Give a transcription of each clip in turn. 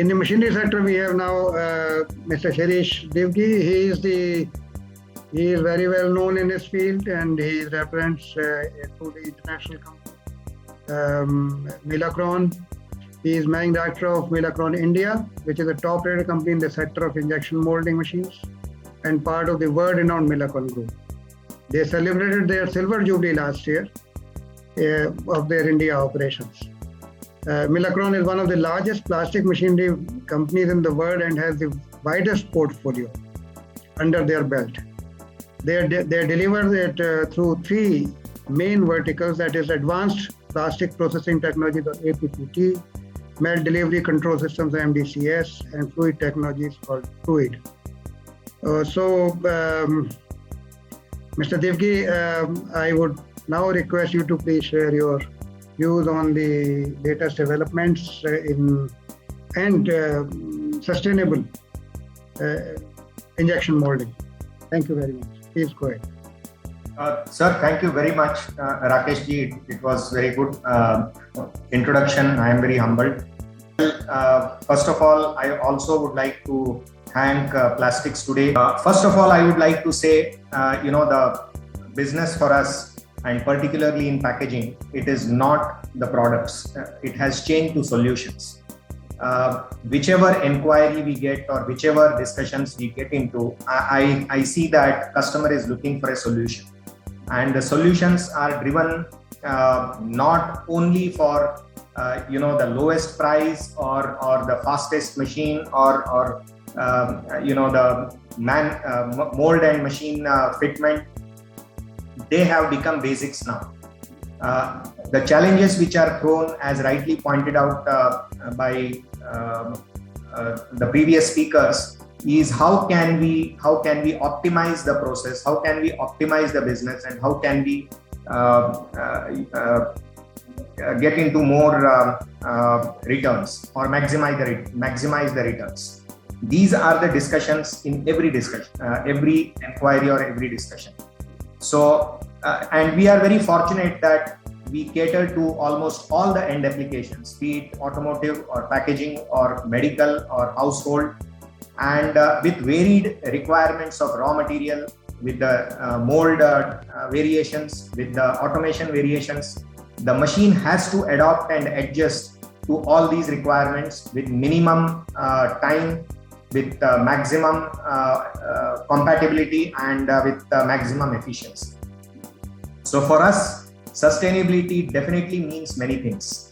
In the machinery sector, we have now Mr. Shirish Divgi. He is very well known in his field, and he represents to the international company Milacron. He is managing director of Milacron India, which is a top-rated company in the sector of injection molding machines and part of the world-renowned Milacron Group. They celebrated their silver jubilee last year of their India operations. Milacron is one of the largest plastic machinery companies in the world and has the widest portfolio under their belt. They deliver it through three main verticals, that is Advanced Plastic Processing Technologies or APPT, Melt Delivery Control Systems MDCS, and Fluid Technologies called Fluid. Mr. Divgi, I would now request you to please share your views on the latest developments and sustainable injection molding. Thank you very much. Please go ahead. Sir, thank you very much, Rakesh ji. It was very good introduction. I am very humbled. First of all, I also would like to thank Plastics Today. First of all, I would like to say, the business for us, and particularly in packaging, it is not the products. It has changed to solutions. Whichever inquiry we get or whichever discussions we get into, I see that customer is looking for a solution. And the solutions are driven not only for the lowest price or the fastest machine or the mold and machine fitment. They have become basics now. The challenges which are thrown, as rightly pointed out by the previous speakers, is how can we optimize the process, how can we optimize the business, and how can we get into more returns or maximize the returns. These are the discussions in every discussion, every inquiry or every discussion. So, and we are very fortunate that we cater to almost all the end applications, be it automotive or packaging or medical or household, and with varied requirements of raw material, with the mold variations, with the automation variations. The machine has to adopt and adjust to all these requirements with minimum time, with maximum compatibility, and with maximum efficiency. So for us, sustainability definitely means many things.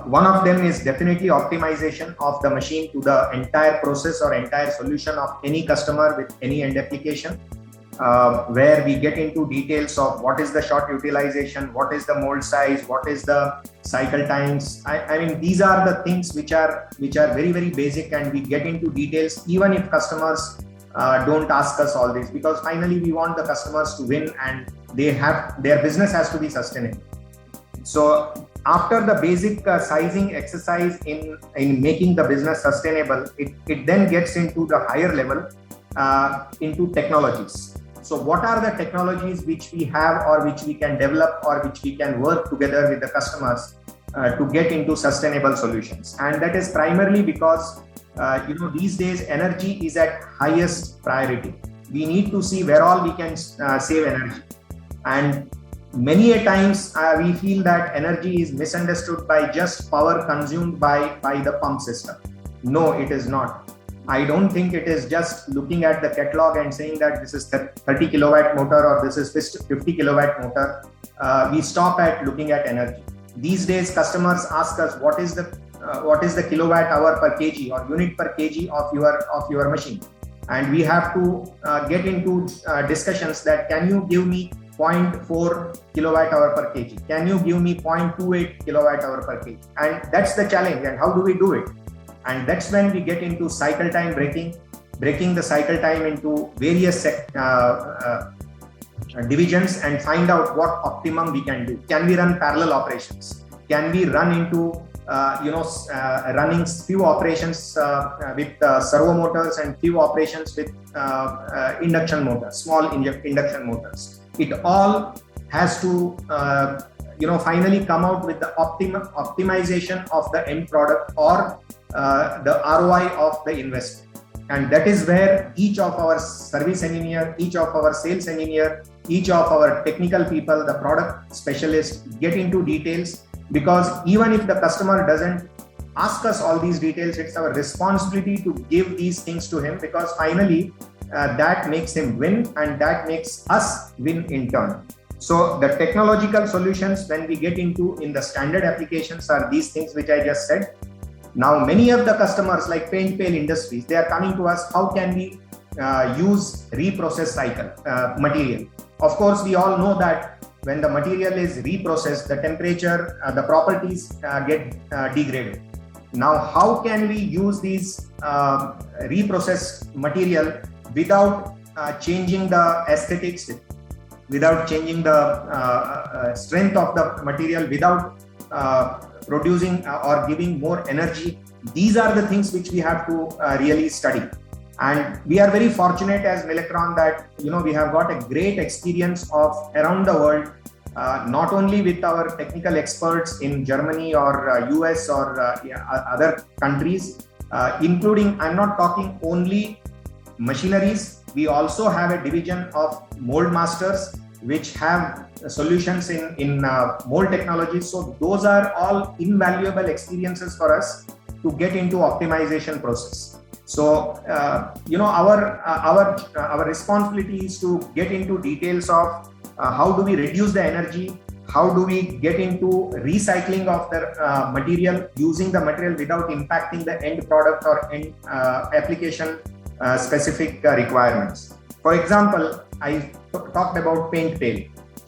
One of them is definitely optimization of the machine to the entire process or entire solution of any customer with any end application, where we get into details of what is the short utilization, what is the mold size, what is the cycle times. I mean, these are the things which are very, very basic, and we get into details even if customers don't ask us all this, because finally we want the customers to win and their business has to be sustainable. So after the basic sizing exercise in making the business sustainable, it then gets into the higher level, into technologies. So what are the technologies which we have or which we can develop or which we can work together with the customers to get into sustainable solutions? And that is primarily because these days energy is at highest priority. We need to see where all we can save energy. And many a times we feel that energy is misunderstood by just power consumed by the pump system. No, it is not. I don't think it is just looking at the catalog and saying that this is 30 kilowatt motor or this is 50 kilowatt motor. We stop at looking at energy. These days, customers ask us what is the kilowatt hour per kg or unit per kg of your machine, and we have to get into discussions that can you give me 0.4 kilowatt hour per kg? Can you give me 0.28 kilowatt hour per kg? And that's the challenge. And how do we do it? And that's when we get into cycle time breaking the cycle time into various divisions and find out what optimum we can do. Can we run parallel operations? Can we run into running few operations with servo motors and few operations with induction motors, small induction motors? It all has to finally come out with the optimization of the end product, or the ROI of the investment. And that is where each of our service engineer, each of our sales engineer, each of our technical people, the product specialists get into details, because even if the customer doesn't ask us all these details, it's our responsibility to give these things to him, because finally that makes him win and that makes us win in turn. So the technological solutions when we get into in the standard applications are these things which I just said. Now, many of the customers like Paint PAL Industries, they are coming to us, how can we use reprocess cycle material? Of course, we all know that when the material is reprocessed, the temperature, the properties get degraded. Now, how can we use these reprocessed material without changing the aesthetics, without changing the strength of the material, without producing or giving more energy? These are the things which we have to really study. And we are very fortunate as Milacron that, we have got a great experience of around the world, not only with our technical experts in Germany or US or other countries, including, I'm not talking only machineries, we also have a division of mold masters which have solutions in mold technologies. So those are all invaluable experiences for us to get into optimization process. So our responsibility is to get into details of how do we reduce the energy, how do we get into recycling of the material, using the material without impacting the end product or end application specific requirements. For example, I talked about Paint PAL.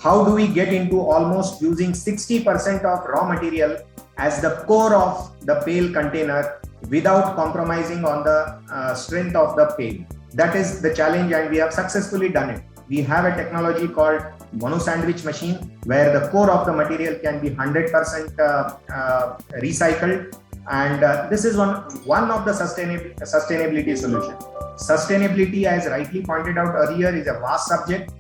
How do we get into almost using 60% of raw material as the core of the PAL container without compromising on the strength of the PAL? That is the challenge, and we have successfully done it. We have a technology called mono sandwich machine where the core of the material can be 100% recycled, and this is one of the sustainability solution. Sustainability, as rightly pointed out earlier, is a vast subject.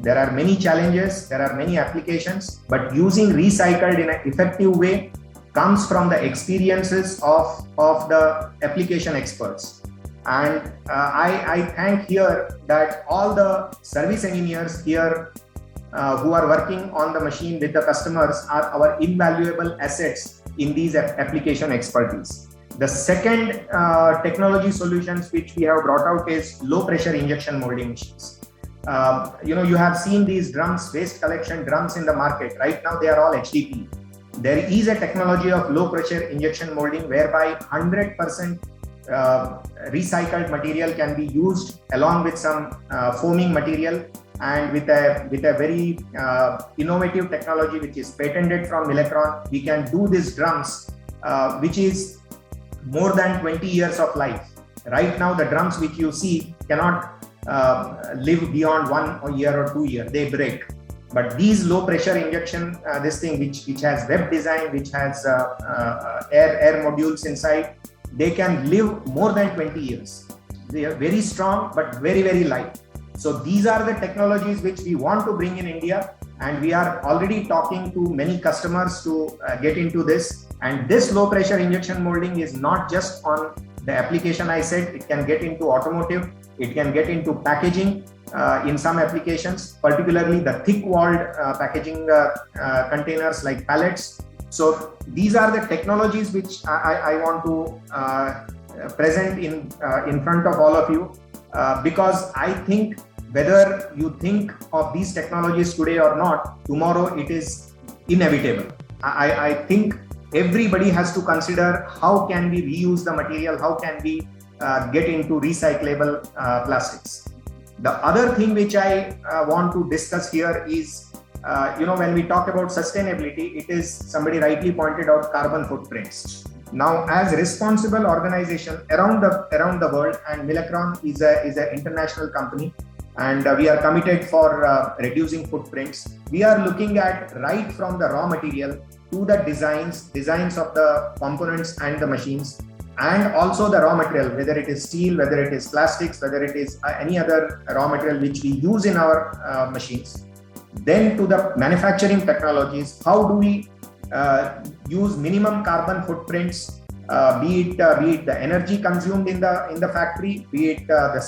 There are many challenges, there are many applications, but using recycled in an effective way comes from the experiences of the application experts. And I thank here that all the service engineers here who are working on the machine with the customers are our invaluable assets in these application expertise. The second technology solutions which we have brought out is low pressure injection molding machines. You have seen these drums, waste collection drums in the market. Right now they are all HDPE. There is a technology of low pressure injection molding whereby 100% recycled material can be used along with some foaming material, and with a very innovative technology which is patented from Milacron, we can do these drums which is more than 20 years of life. Right now the drums which you see cannot live beyond 1 year or 2 years, they break. But these low pressure injection, this thing which has web design, which has air modules inside, they can live more than 20 years. They are very strong but very, very light. So these are the technologies which we want to bring in India, and we are already talking to many customers to get into this. And this low pressure injection molding is not just on the application I said, it can get into automotive, it can get into packaging in some applications, particularly the thick walled packaging containers like pallets. So these are the technologies which I want to present in front of all of you, because I think whether you think of these technologies today or not, tomorrow it is inevitable. I think everybody has to consider how can we reuse the material, how can we get into recyclable plastics. The other thing which I want to discuss here is, when we talk about sustainability, it is, somebody rightly pointed out, carbon footprints. Now, as responsible organization around the world, and Milacron is an international company, and we are committed for reducing footprints. We are looking at right from the raw material to the designs of the components and the machines, and also the raw material, whether it is steel, whether it is plastics, whether it is any other raw material which we use in our machines. Then to the manufacturing technologies, how do we use minimum carbon footprints be it the energy consumed in the factory, be it the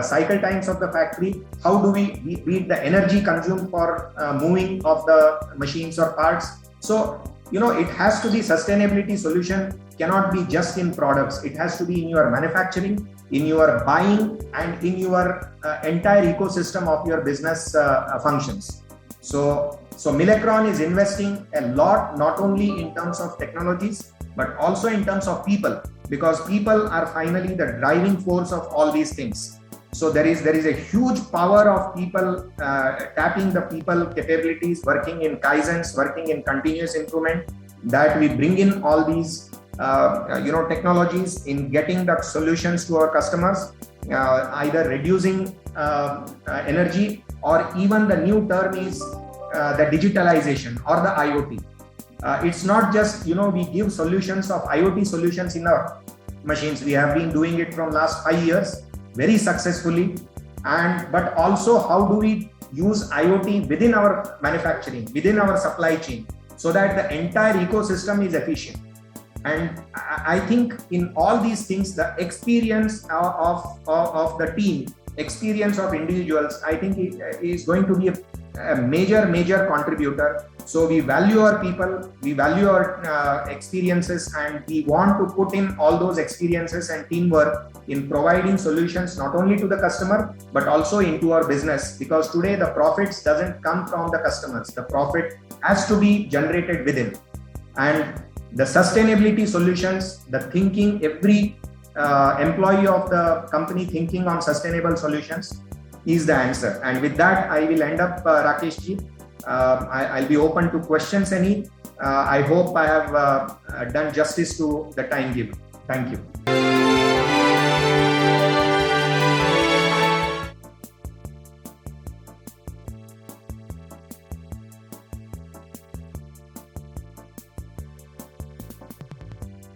cycle times of the factory, how do we be it the energy consumed for moving of the machines or parts. So it has to be sustainability solution, cannot be just in products. It has to be in your manufacturing, in your buying, and in your entire ecosystem of your business functions. So Milacron is investing a lot, not only in terms of technologies, but also in terms of people, because people are finally the driving force of all these things. So there is a huge power of people, tapping the people capabilities, working in Kaizens, working in continuous improvement, that we bring in all these technologies in getting the solutions to our customers, either reducing energy, or even the new term is the digitalization or the IoT. It's not just, we give solutions of IoT solutions in our machines. We have been doing it from last 5 years very successfully. But also, how do we use IoT within our manufacturing, within our supply chain, so that the entire ecosystem is efficient. And I think in all these things, the experience of the team, experience of individuals, I think is going to be a major contributor. So we value our people, we value our experiences, and we want to put in all those experiences and teamwork in providing solutions not only to the customer, but also into our business. Because today the profits doesn't come from the customers. The profit has to be generated within. And the sustainability solutions, the thinking, every employee of the company thinking on sustainable solutions is the answer. And with that, I will end up, Rakesh ji. I'll be open to questions any. I hope I have done justice to the time given. Thank you.